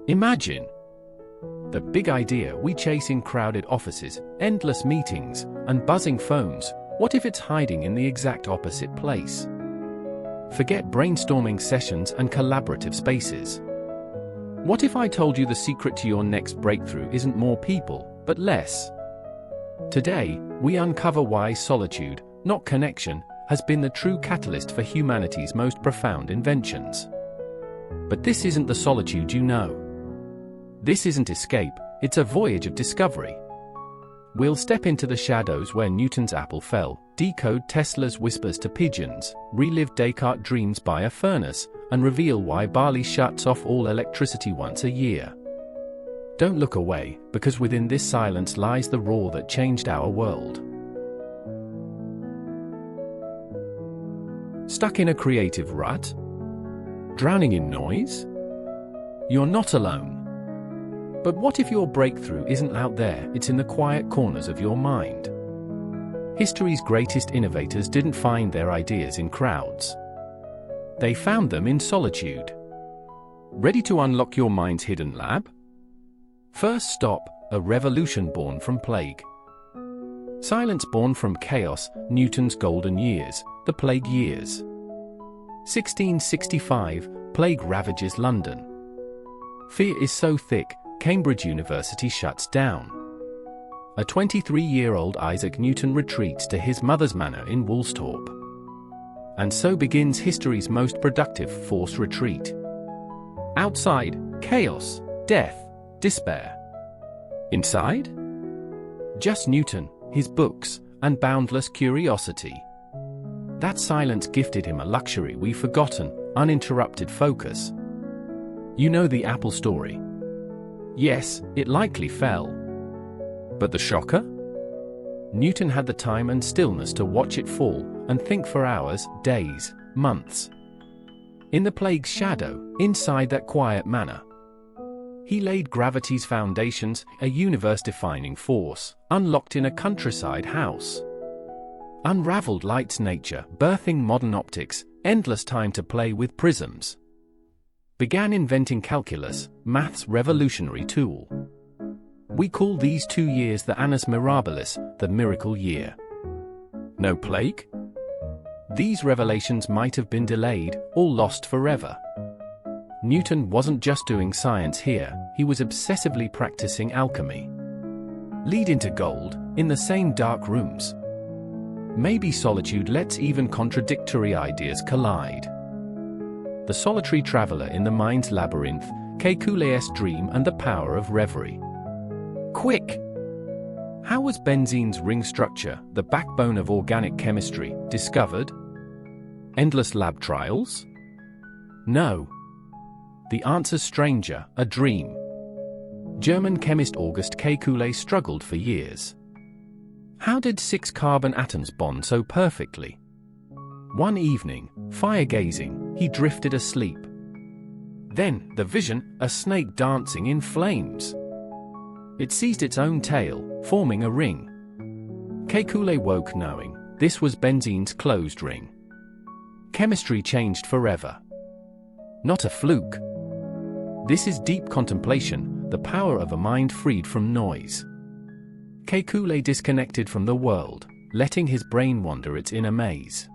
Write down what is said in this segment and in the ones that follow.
Imagine the big idea we chase in crowded offices, endless meetings, and buzzing phones. What if it's hiding in the exact opposite place? Forget brainstorming sessions and collaborative spaces. What if I told you the secret to your next breakthrough isn't more people, but less? Today, we uncover why solitude, not connection, has been the true catalyst for humanity's most profound inventions. But this isn't the solitude you know. This isn't escape, it's a voyage of discovery. We'll step into the shadows where Newton's apple fell, decode Tesla's whispers to pigeons, relive Descartes' dreams by a furnace, and reveal why Bali shuts off all electricity once a year. Don't look away, because within this silence lies the roar that changed our world. Stuck in a creative rut? Drowning in noise? You're not alone. But what if your breakthrough isn't out there, it's in the quiet corners of your mind? History's greatest innovators didn't find their ideas in crowds. They found them in solitude. Ready to unlock your mind's hidden lab? First stop, a revolution born from plague. Silence born from chaos, Newton's golden years, the plague years. 1665, plague ravages London. Fear is so thick, Cambridge University shuts down. A 23-year-old Isaac Newton retreats to his mother's manor in Woolsthorpe. And so begins history's most productive forced retreat. Outside, chaos, death, despair. Inside? Just Newton, his books, and boundless curiosity. That silence gifted him a luxury we've forgotten, uninterrupted focus. You know the apple story. Yes, it likely fell. But the shocker? Newton had the time and stillness to watch it fall, and think for hours, days, months. In the plague's shadow, inside that quiet manor, he laid gravity's foundations, a universe-defining force, unlocked in a countryside house. Unraveled light's nature, birthing modern optics, endless time to play with prisms. Began inventing calculus, math's revolutionary tool. We call these 2 years the annus mirabilis, the miracle year. No plague? These revelations might have been delayed, or lost forever. Newton wasn't just doing science here, he was obsessively practicing alchemy. Lead into gold, in the same dark rooms. Maybe solitude lets even contradictory ideas collide. The solitary traveler in the mind's labyrinth, Kekulé's dream and the power of reverie. Quick! How was benzene's ring structure, the backbone of organic chemistry, discovered? Endless lab trials? No. The answer's stranger, a dream. German chemist August Kekulé struggled for years. How did 6 carbon atoms bond so perfectly? One evening, fire-gazing, he drifted asleep. Then, the vision, a snake dancing in flames. It seized its own tail, forming a ring. Kekulé woke knowing, this was benzene's closed ring. Chemistry changed forever. Not a fluke. This is deep contemplation, the power of a mind freed from noise. Kekulé disconnected from the world, letting his brain wander its inner maze.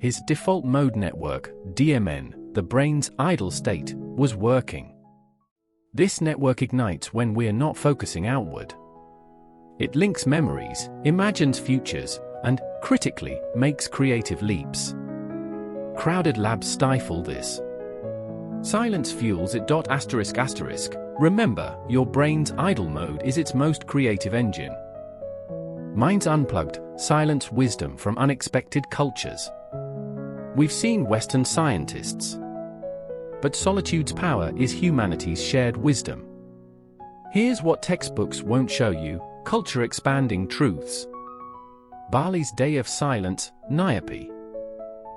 His default mode network, DMN, the brain's idle state, was working. This network ignites when we're not focusing outward. It links memories, imagines futures, and, critically, makes creative leaps. Crowded labs stifle this. Silence fuels it. ***. Remember, your brain's idle mode is its most creative engine. Minds unplugged, silence wisdom from unexpected cultures. We've seen Western scientists. But solitude's power is humanity's shared wisdom. Here's what textbooks won't show you, culture-expanding truths. Bali's Day of Silence, Nyepi.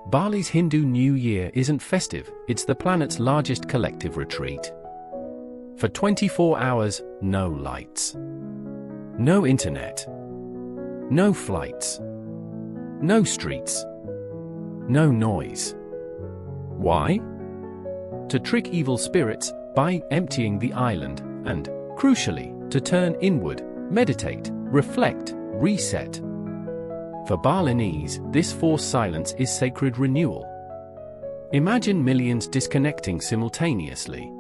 Bali's Hindu New Year isn't festive, it's the planet's largest collective retreat. For 24 hours, no lights. No internet. No flights. No streets. No noise. Why? To trick evil spirits by emptying the island and, crucially, to turn inward, meditate, reflect, reset. For Balinese, this forced silence is sacred renewal. Imagine millions disconnecting simultaneously.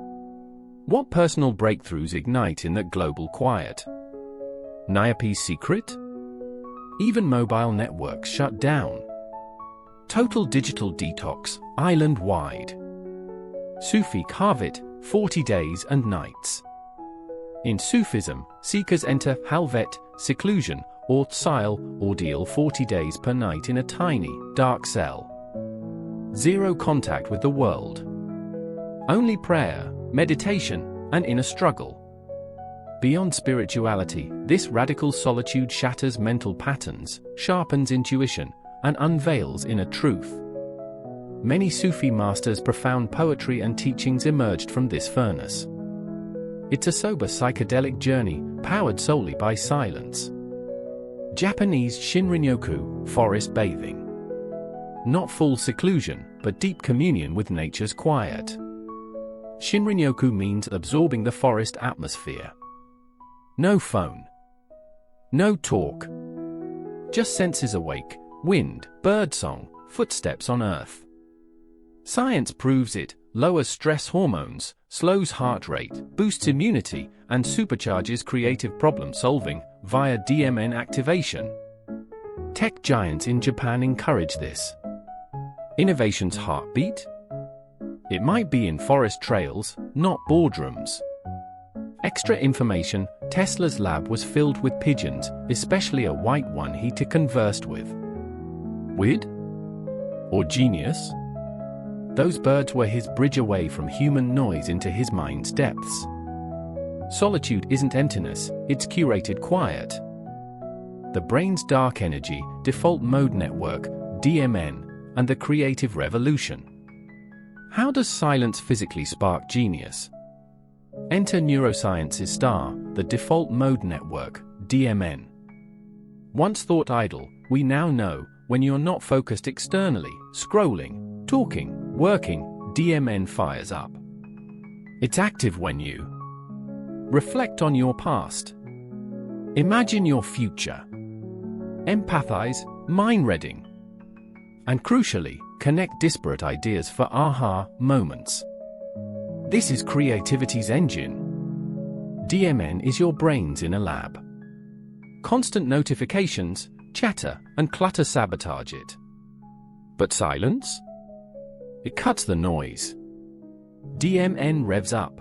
What personal breakthroughs ignite in that global quiet? Nyepi's secret? Even mobile networks shut down. Total digital detox, island-wide. Sufi Halvet, 40 days and nights. In Sufism, seekers enter Halvet, seclusion, or Tsile, ordeal 40 days per night in a tiny, dark cell. Zero contact with the world. Only prayer, meditation, and inner struggle. Beyond spirituality, this radical solitude shatters mental patterns, sharpens intuition, and unveils inner truth. Many Sufi masters' profound poetry and teachings emerged from this furnace. It's a sober psychedelic journey, powered solely by silence. Japanese Shinrin-yoku, forest bathing. Not full seclusion, but deep communion with nature's quiet. Shinrin-yoku means absorbing the forest atmosphere. No phone. No talk. Just senses awake, wind, birdsong, footsteps on earth. Science proves it, lowers stress hormones, slows heart rate, boosts immunity, and supercharges creative problem-solving via DMN activation. Tech giants in Japan encourage this. Innovation's heartbeat? It might be in forest trails, not boardrooms. Extra information, Tesla's lab was filled with pigeons, especially a white one he conversed with. Weird? Or genius? Those birds were his bridge away from human noise into his mind's depths. Solitude isn't emptiness, it's curated quiet. The brain's dark energy, default mode network, DMN, and the creative revolution. How does silence physically spark genius? Enter neuroscience's star, the default mode network, DMN. Once thought idle, we now know, when you're not focused externally, scrolling, talking, working, DMN fires up. It's active when you reflect on your past. Imagine your future. Empathize, mind-reading. And crucially, connect disparate ideas for aha moments. This is creativity's engine. DMN is your brain's inner lab. Constant notifications, chatter, and clutter sabotage it. But silence? It cuts the noise. DMN revs up.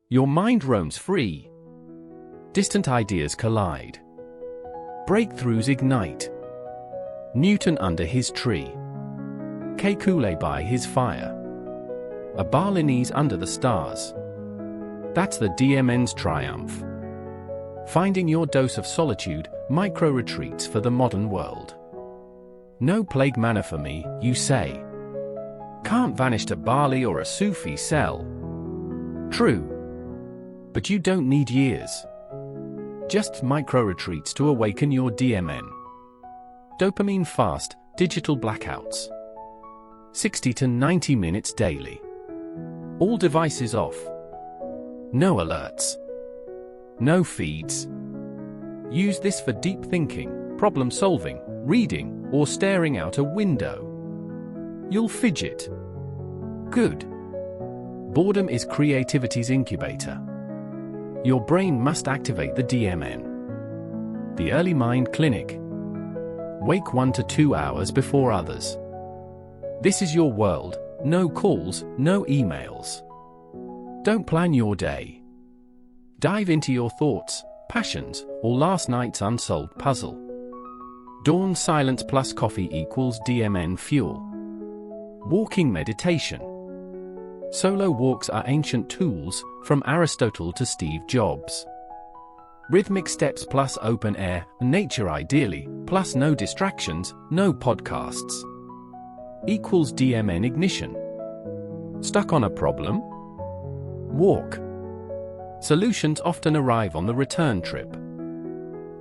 Your mind roams free. Distant ideas collide. Breakthroughs ignite. Newton under his tree. Kekulé by his fire. A Balinese under the stars. That's the DMN's triumph. Finding your dose of solitude, micro-retreats for the modern world. No plague manna for me, you say. Can't vanish to Bali or a Sufi cell. True. But you don't need years. Just micro-retreats to awaken your DMN. Dopamine fast, digital blackouts. 60 to 90 minutes daily. All devices off. No alerts. No feeds. Use this for deep thinking, problem solving, reading, or staring out a window. You'll fidget. Good. Boredom is creativity's incubator. Your brain must activate the DMN. The Early Mind Clinic. Wake 1 to 2 hours before others. This is your world, no calls, no emails. Don't plan your day. Dive into your thoughts, passions, or last night's unsolved puzzle. Dawn silence plus coffee equals DMN fuel. Walking meditation. Solo walks are ancient tools, from Aristotle to Steve Jobs. Rhythmic steps plus open air, nature ideally, plus no distractions, no podcasts. Equals DMN ignition. Stuck on a problem? Walk. Solutions often arrive on the return trip.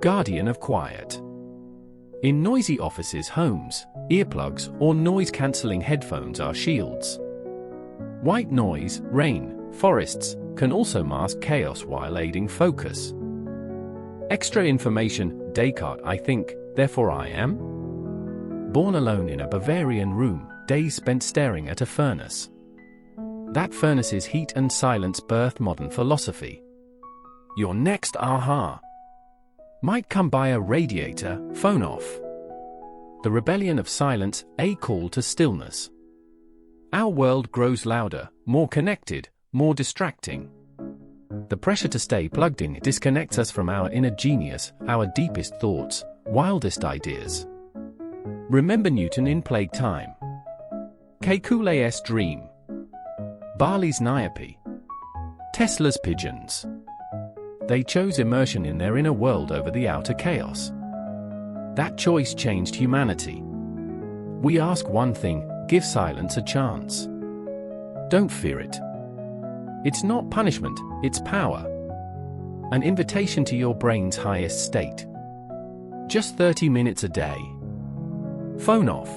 Guardian of quiet. In noisy offices, homes, earplugs or noise-cancelling headphones are shields. White noise, rain, forests can also mask chaos while aiding focus. Extra information: Descartes, I think, therefore I am. Born alone in a Bavarian room, days spent staring at a furnace. That furnace's heat and silence birthed modern philosophy. Your next aha might come by a radiator, phone off. The rebellion of silence, a call to stillness. Our world grows louder, more connected, more distracting. The pressure to stay plugged in disconnects us from our inner genius, our deepest thoughts, wildest ideas. Remember Newton in plague time. Kekulé's dream. Bali's Nyepi. Tesla's pigeons. They chose immersion in their inner world over the outer chaos. That choice changed humanity. We ask one thing: give silence a chance. Don't fear it. It's not punishment, it's power. An invitation to your brain's highest state. Just 30 minutes a day. Phone off.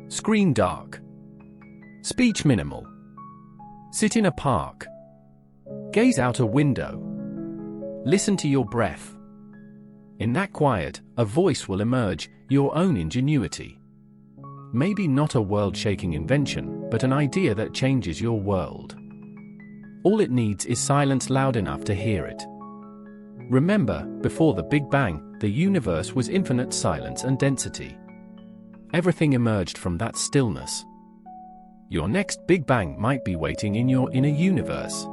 Screen dark. Speech minimal. Sit in a park. Gaze out a window. Listen to your breath. In that quiet, a voice will emerge, your own ingenuity. Maybe not a world-shaking invention, but an idea that changes your world. All it needs is silence loud enough to hear it. Remember, before the Big Bang, the universe was infinite silence and density. Everything emerged from that stillness. Your next Big Bang might be waiting in your inner universe.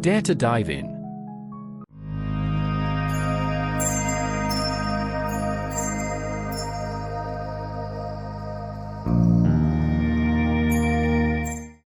Dare to dive in.